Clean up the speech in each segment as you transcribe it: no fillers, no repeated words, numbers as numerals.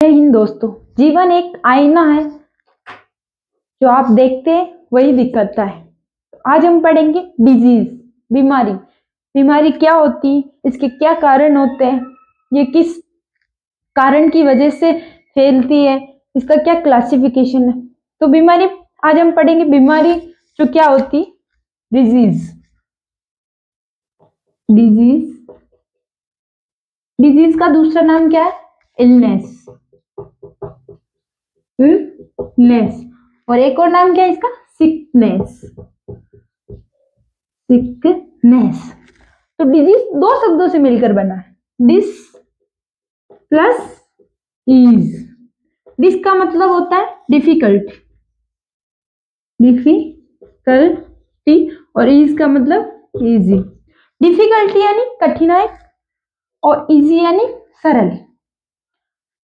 जय हिंद दोस्तों। जीवन एक आईना है, जो आप देखते हैं वही दिखता है। आज हम पढ़ेंगे डिजीज, बीमारी। बीमारी क्या होती है, इसके क्या कारण होते हैं, ये किस कारण की वजह से फैलती है, इसका क्या क्लासिफिकेशन है। तो बीमारी आज हम पढ़ेंगे। बीमारी जो क्या होती, डिजीज। डिजीज डिजीज का दूसरा नाम क्या है? इलनेस। इलनेस। और एक और नाम क्या है इसका? सिकनेस। सिकनेस। तो डिजीज दो शब्दों से मिलकर बना है, डिस प्लस इज। डिस का मतलब होता है डिफिकल्टी, डिफिकल्टी, और इज का मतलब इजी। डिफिकल्टी यानी कठिनाई और इजी यानी सरल।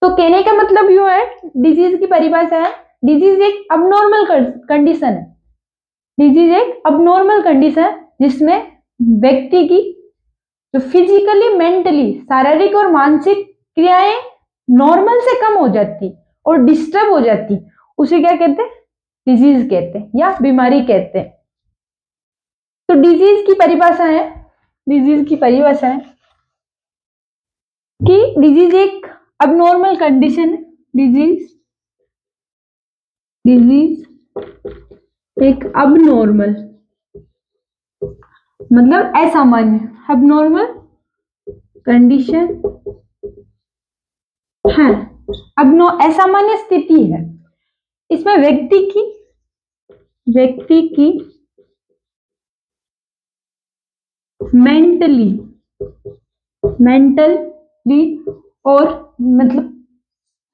तो कहने का मतलब यू है, डिजीज की परिभाषा है, डिजीज एक अबनॉर्मल कंडीशन है। डिजीज एक अबनॉर्मल कंडीशन है जिसमें व्यक्ति की जो फिजिकली, मेंटली, शारीरिक और मानसिक क्रियाएं नॉर्मल से कम हो जाती और डिस्टर्ब हो जाती, उसे क्या कहते हैं? डिजीज कहते हैं या बीमारी कहते हैं। तो डिजीज की परिभाषा है, डिजीज की परिभाषा है कि डिजीज एक अबनॉर्मल कंडीशन है। डिजीज एक अबनॉर्मल मतलब असामान्य, अबनॉर्मल कंडीशन है, असामान्य स्थिति है। इसमें व्यक्ति की मेंटली और मतलब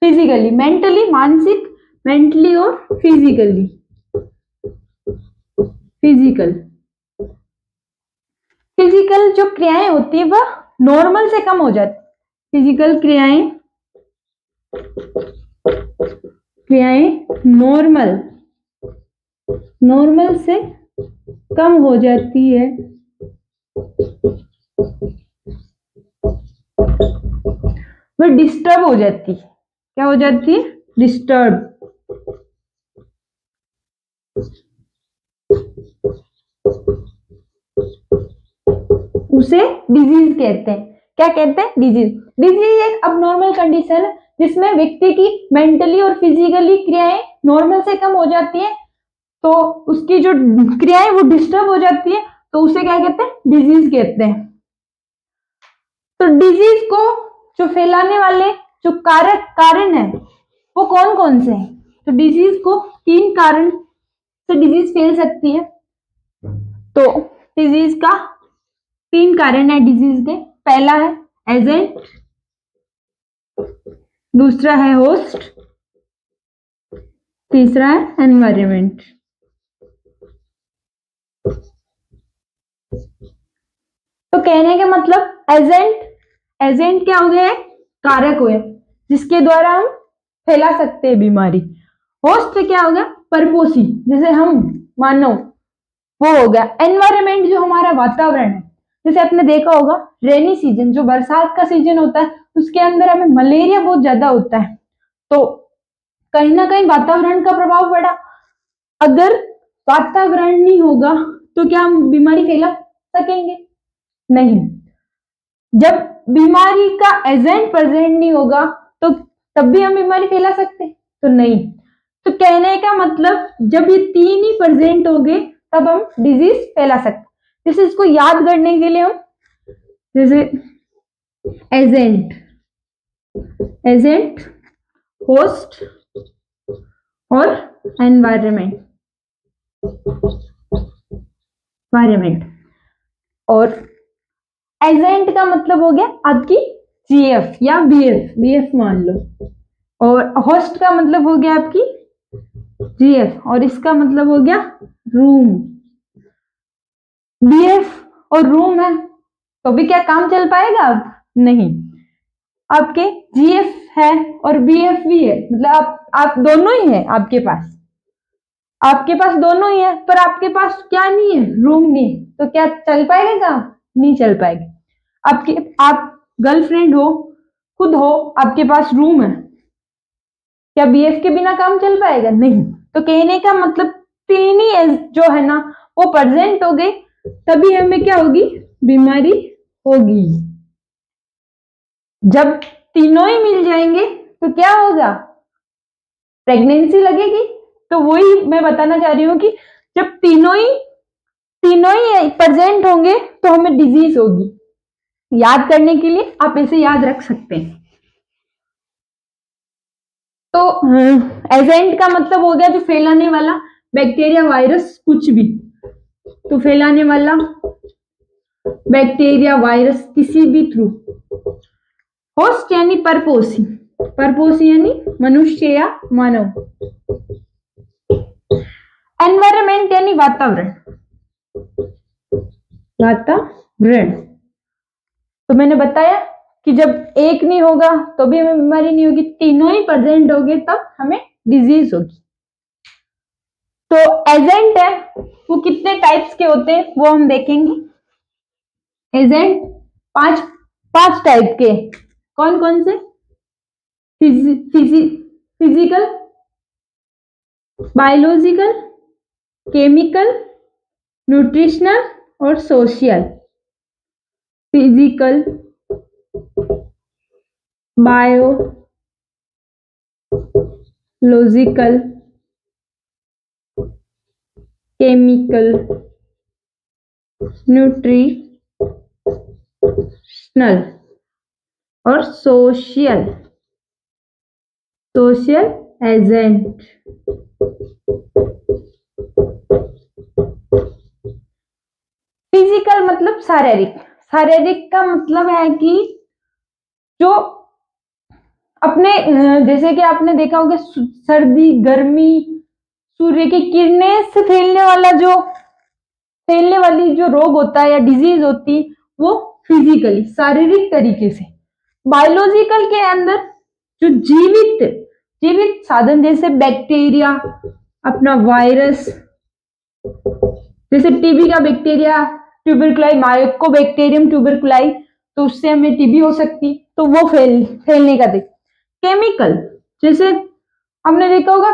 फिजिकली, मेंटली, मानसिक, मेंटली और फिजिकल जो क्रियाएं होती है वह नॉर्मल से कम हो जाती। फिजिकल क्रियाएं नॉर्मल से कम हो जाती है, वह डिस्टर्ब हो जाती है। क्या हो जाती है? डिस्टर्ब। उसे डिजीज कहते हैं। क्या कहते हैं? डिजीज। डिजीज एक अबनॉर्मल कंडीशन है जिसमें व्यक्ति की मेंटली और फिजिकली क्रियाएं नॉर्मल से कम हो जाती है, तो उसकी जो क्रियाएं वो डिस्टर्ब हो जाती है, तो उसे क्या कहते हैं? डिजीज कहते हैं। तो डिजीज को जो फैलाने वाले जो कारण है वो कौन कौन से हैं? तो डिजीज को 3 कारण से डिजीज फैल सकती है। तो डिजीज का 3 कारण है डिजीज के। पहला है एजेंट, दूसरा है होस्ट, तीसरा है एनवायरनमेंट। तो कहने का मतलब एजेंट क्या हो गया? कारक हुए जिसके द्वारा हम फैला सकते हैं बीमारी। होस्ट क्या हो गया? परपोषी, जैसे हम मानव, वो हो गया। एनवायरनमेंट जो हमारा वातावरण है, जैसे आपने देखा होगा रेनी सीजन, जो बरसात का सीजन होता है, उसके अंदर हमें मलेरिया बहुत ज्यादा होता है, तो कहीं ना कहीं वातावरण का प्रभाव पड़ा। अगर वातावरण नहीं होगा तो क्या हम बीमारी फैला सकेंगे? नहीं। जब बीमारी का एजेंट प्रेजेंट नहीं होगा तो तब भी हम बीमारी फैला सकते? तो नहीं। तो कहने का मतलब जब ये 3 ही प्रेजेंट हो गए तब हम डिजीज फैला सकते। जैसे इसको याद करने के लिए हम जैसे एजेंट, होस्ट और एनवायरनमेंट। और एजेंट का मतलब हो गया आपकी जीएफ या बीएफ मान लो, और होस्ट का मतलब हो गया आपकी जीएफ, और इसका मतलब हो गया रूम। बीएफ और रूम है तो भी क्या काम चल पाएगा? अब नहीं। आपके जीएफ है और बीएफ भी है, मतलब आप दोनों ही है, आपके पास दोनों ही है, पर आपके पास क्या नहीं है? रूम नहीं। तो क्या चल पाएगा काम? नहीं चल पाएगा। आप गर्लफ्रेंड हो, खुद हो, आपके पास रूम है, क्या बीएफ के बिना काम चल पाएगा? नहीं। तो कहने का मतलब तीन ही जो है ना वो प्रेजेंट हो गए तभी हमें क्या होगी? बीमारी होगी। जब तीनों ही मिल जाएंगे तो क्या होगा? प्रेगनेंसी लगेगी। तो वही मैं बताना चाह रही हूँ कि जब तीनों ही प्रेजेंट होंगे तो हमें डिजीज होगी। याद करने के लिए आप ऐसे याद रख सकते हैं। तो एजेंट का मतलब हो गया जो फैलाने वाला, बैक्टीरिया, वायरस, कुछ भी। तो फैलाने वाला बैक्टीरिया, वायरस, किसी भी थ्रू। होस्ट यानी परपोषी, परपोषी यानी मनुष्य या मानव। एनवायरमेंट यानी वातावरण, वातावरण। तो मैंने बताया कि जब एक नहीं होगा तो भी हमें बीमारी नहीं होगी, तीनों ही प्रेजेंट होंगे तब हमें डिजीज होगी। तो एजेंट है वो कितने टाइप्स के होते हैं वो हम देखेंगे। एजेंट पांच टाइप के। कौन कौन से? फिजिकल, बायोलॉजिकल, केमिकल, न्यूट्रिशनल और social. Physical, biological, chemical, nutritional और सोशल एजेंट। फिजिकल मतलब शारीरिक। शारीरिक का मतलब है कि जो अपने, जैसे कि आपने देखा होगा सर्दी, गर्मी, सूर्य की किरणें से फैलने वाली जो रोग होता है या डिजीज होती वो फिजिकली, शारीरिक तरीके से। बायोलॉजिकल के अंदर जो जीवित साधन, जैसे बैक्टीरिया, अपना वायरस, जैसे टीबी का बैक्टीरिया ट्यूबरकुलाई, माइकोबैक्टीरियम ट्यूबरकुलाई, तो उससे हमें टीबी हो सकती, तो वो फैलने का देख। केमिकल, जैसे हमने देखा होगा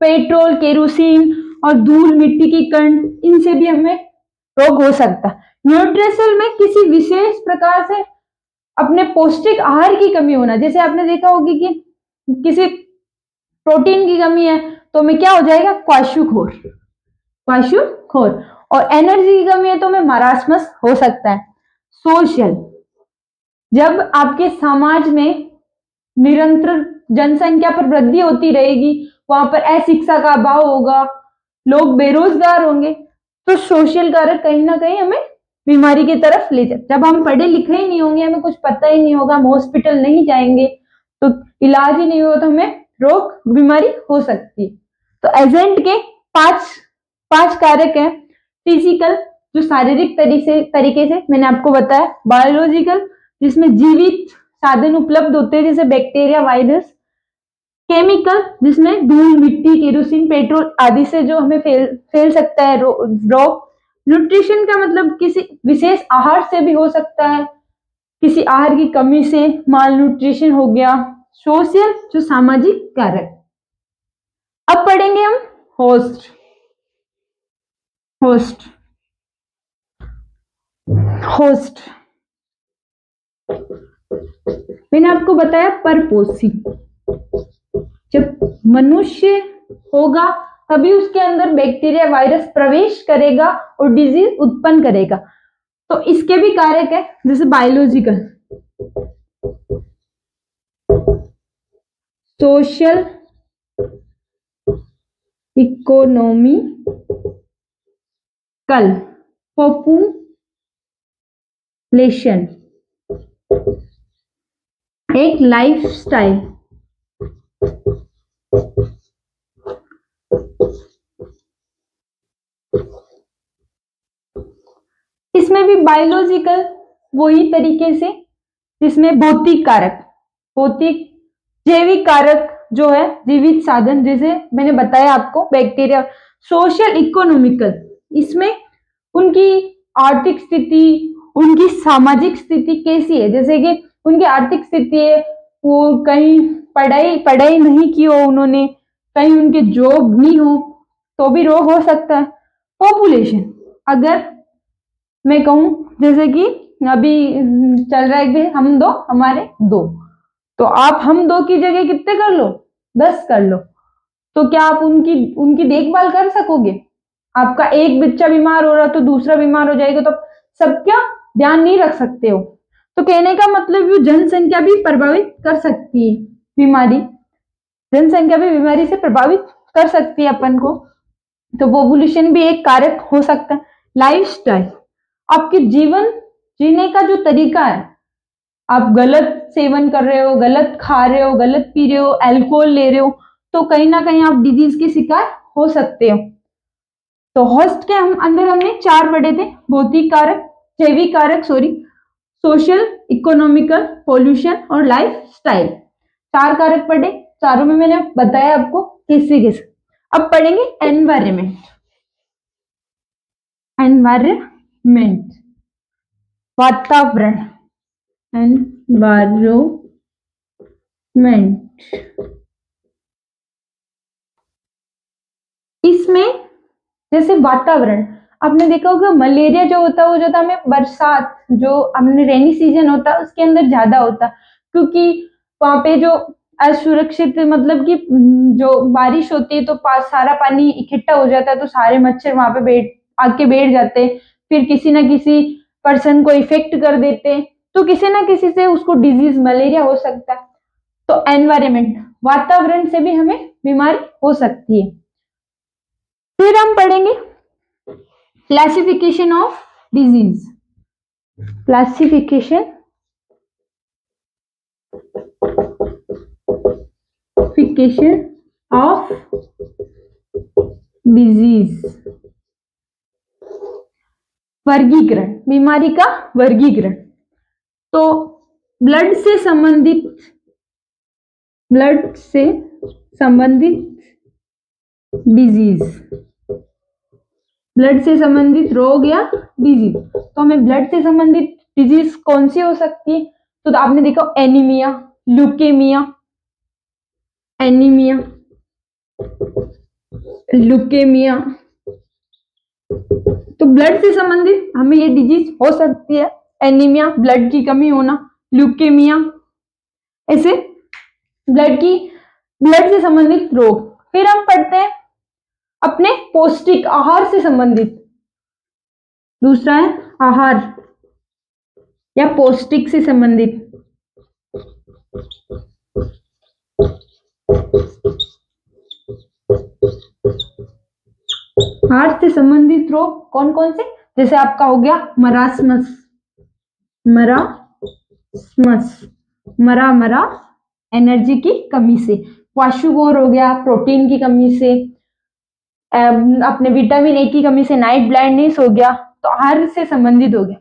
पेट्रोल, केरोसिन और धूल, मिट्टी की कण, इनसे भी हमें रोग हो सकता। न्यूट्रिशनल में किसी विशेष प्रकार से अपने पौष्टिक आहार की कमी होना, जैसे आपने देखा होगी कि किसी प्रोटीन की कमी है तो हमें क्या हो जाएगा? क्वाशुखोर। और एनर्जी की कमी है तो हमें मरासमस हो सकता है। सोशल, जब आपके समाज में निरंतर जनसंख्या पर वृद्धि होती रहेगी, वहां पर अशिक्षा का अभाव होगा, लोग बेरोजगार होंगे, तो सोशल कारक कहीं ना कहीं हमें बीमारी की तरफ ले जाए। जब हम पढ़े लिखे ही नहीं होंगे, हमें कुछ पता ही नहीं होगा, हम हॉस्पिटल नहीं जाएंगे, तो इलाज ही नहीं होगा, तो हमें रोग बीमारी हो सकती है। तो एजेंट के पांच कारक हैं। फिजिकल, जो शारीरिक तरीके से मैंने आपको बताया। बायोलॉजिकल, जिसमें जीवित साधन उपलब्ध होते हैं जैसे बैक्टीरिया, वायरस। केमिकल, जिसमें धूल, मिट्टी, केरोसिन, पेट्रोल आदि से जो हमें फैल सकता है रोग। न्यूट्रिशन का मतलब किसी विशेष आहार से भी हो सकता है, किसी आहार की कमी से माल न्यूट्रिशन हो गया। सोशल, जो सामाजिक कारक। अब पढ़ेंगे हम होस्ट। मैंने आपको बताया परपोषी। जब मनुष्य होगा तभी उसके अंदर बैक्टीरिया, वायरस प्रवेश करेगा और डिजीज उत्पन्न करेगा। तो इसके भी कारक है, जैसे बायोलॉजिकल, सोशल, इकोनॉमिकल, पॉपुलेशन, एक लाइफस्टाइल। इसमें भी बायोलॉजिकल वही तरीके से, जिसमें भौतिक कारक, जैविक कारक जो है जीवित साधन, जैसे मैंने बताया आपको बैक्टीरिया। सोशल, इकोनॉमिकल, इसमें उनकी आर्थिक स्थिति, उनकी सामाजिक स्थिति कैसी है, जैसे कि उनकी आर्थिक स्थिति है, वो कहीं पढ़ाई पढ़ाई नहीं की हो उन्होंने, कहीं उनके जॉब नहीं हो, तो भी रोग हो सकता है। पॉपुलेशन, अगर मैं कहूं जैसे कि अभी चल रहा है कि हम दो हमारे दो, तो आप हम दो की जगह कितने कर लो, 10 कर लो, तो क्या आप उनकी उनकी देखभाल कर सकोगे? आपका एक बच्चा बीमार हो रहा तो दूसरा बीमार हो जाएगा, तो सबका ध्यान नहीं रख सकते हो। तो कहने का मतलब ये जनसंख्या भी प्रभावित कर सकती है बीमारी, जनसंख्या भी बीमारी से प्रभावित कर सकती है अपन को। तो पॉपुलेशन भी एक कारक हो सकता है। लाइफस्टाइल, आपके जीवन जीने का जो तरीका है, आप गलत सेवन कर रहे हो, गलत खा रहे हो, गलत पी रहे हो, अल्कोहल ले रहे हो, तो कहीं ना कहीं आप डिजीज के शिकार हो सकते हो। तो होस्ट के हम अंदर हमने 4 पढ़े थे, भौतिक कारक, जैविक कारक सोशल, इकोनॉमिकल, पोल्यूशन और लाइफ स्टाइल। 4 कारक पढ़े, चारों में मैंने बताया आपको किससे किस। अब पढ़ेंगे एनवायरमेंट। एनवायरमेंट, वातावरण, एनवायरमेंट। इसमें जैसे वातावरण, आपने देखा होगा मलेरिया जो होता है वो जो हमें बरसात, जो हमने रेनी सीजन होता है उसके अंदर ज्यादा होता, क्योंकि वहां पे जो असुरक्षित, मतलब कि जो बारिश होती है तो पास सारा पानी इकट्ठा हो जाता है, तो सारे मच्छर वहां पे आके बैठ जाते हैं, फिर किसी ना किसी पर्सन को इफेक्ट कर देते हैं, तो किसी ना किसी से उसको डिजीज मलेरिया हो सकता है। तो एनवायरमेंट, वातावरण से भी हमें बीमारी हो सकती है। फिर हम पढ़ेंगे classification of disease. Classification of disease, वर्गीकरण, बीमारी का वर्गीकरण। तो ब्लड से संबंधित डिजीज, ब्लड से संबंधित रोग या डिजीज। तो हमें ब्लड से संबंधित डिजीज कौन सी हो सकती है? तो आपने देखा एनीमिया, ल्यूकेमिया, ल्यूकेमिया। तो ब्लड से संबंधित हमें ये डिजीज हो सकती है, एनीमिया, ब्लड की कमी होना, ल्यूकेमिया, ऐसे ब्लड से संबंधित रोग। फिर हम पढ़ते हैं अपने पौष्टिक आहार से संबंधित, दूसरा है आहार या पौष्टिक से संबंधित। आहार से संबंधित रोग कौन कौन से? जैसे आपका हो गया मरासमस, मरा एनर्जी की कमी से, क्वाशुगोर हो गया प्रोटीन की कमी से, अपने विटामिन ए की कमी से नाइट ब्लाइंडनेस हो गया। तो आहार से संबंधित हो गया,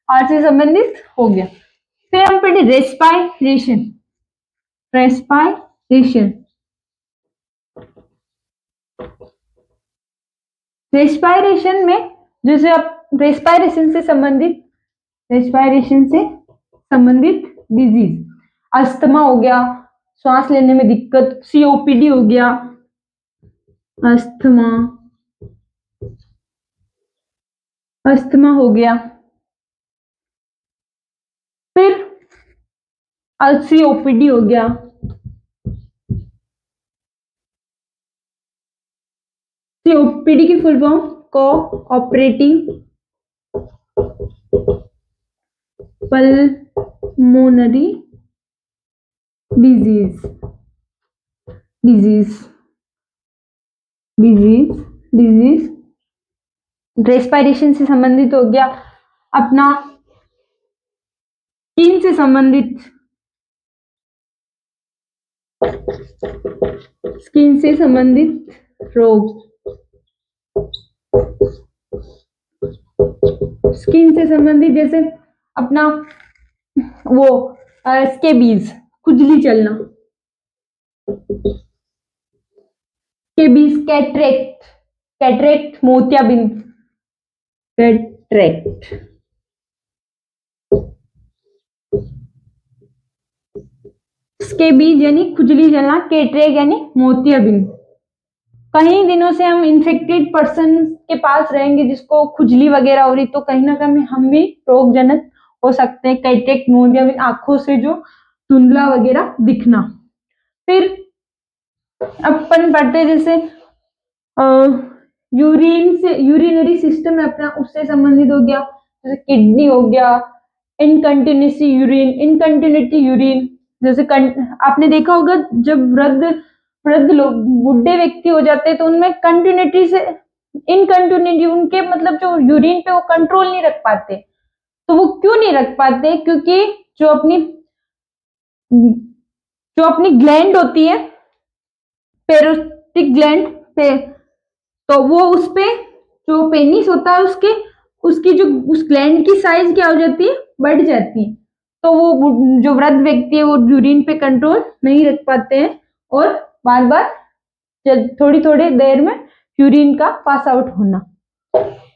आहार से संबंधित हो गया। फिर हम पढ़े रेस्पायरेशन। रेस्पायरेशन में जैसे आप रेस्पायरेशन से संबंधित डिजीज, अस्थमा हो गया, श्वास लेने में दिक्कत, सीओपीडी हो गया, अस्थमा हो गया, फिर सीओपीडी हो गया, सीओपीडी की full form cooperative pulmonary disease. Respiration से संबंधित हो गया, अपना स्किन से संबंधित रोग, स्किन से संबंधित जैसे अपना वो स्केबीज, खुजली चलना, स्केबीज, कैटरेक्ट मोतियाबिंद, कैटरेक्ट। स्केबीज यानी खुजली जलना, केटरेक यानी मोतियाबिंद। कई दिनों से हम इन्फेक्टेड पर्सन के पास रहेंगे जिसको खुजली वगैरह हो रही, तो कहीं ना कहीं हम भी रोगजनक हो सकते हैं। कैटरेक्ट, मोतियाबिंद, आंखों से जो धुंधला वगैरह दिखना। फिर अपन पढ़ते हैं जैसे यूरिन से, यूरिनरी सिस्टम है अपना, उससे संबंधित हो गया, जैसे किडनी हो गया, इनकंटिन्यूटी यूरिन, इनकंटिन्यूटी यूरिन। जैसे आपने देखा होगा जब वृद्ध लोग, बुढ़े व्यक्ति हो जाते हैं तो उनमें कंटिन्यूटी से इनकंटिन्यूटी, उनके मतलब जो यूरिन पे वो कंट्रोल नहीं रख पाते। तो वो क्यों नहीं रख पाते? क्योंकि जो अपनी ग्लैंड होती है, पेरोस्टिक ग्लैंड पे, तो वो उस पे जो पेनिस होता है उसकी जो उस ग्लैंड की साइज क्या हो जाती है, बढ़ जाती है। तो वो जो वृद्ध व्यक्ति है वो यूरिन पे कंट्रोल नहीं रख पाते हैं और बार बार थोड़ी थोड़ी देर में यूरिन का पास आउट होना।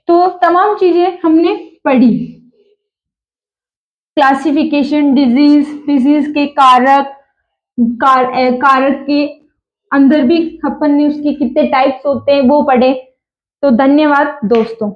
तो तमाम चीजें हमने पढ़ी। क्लासिफिकेशन, डिजीज के कारक के अंदर भी अपन ने उसके कितने टाइप्स होते हैं वो पढ़े। तो धन्यवाद दोस्तों।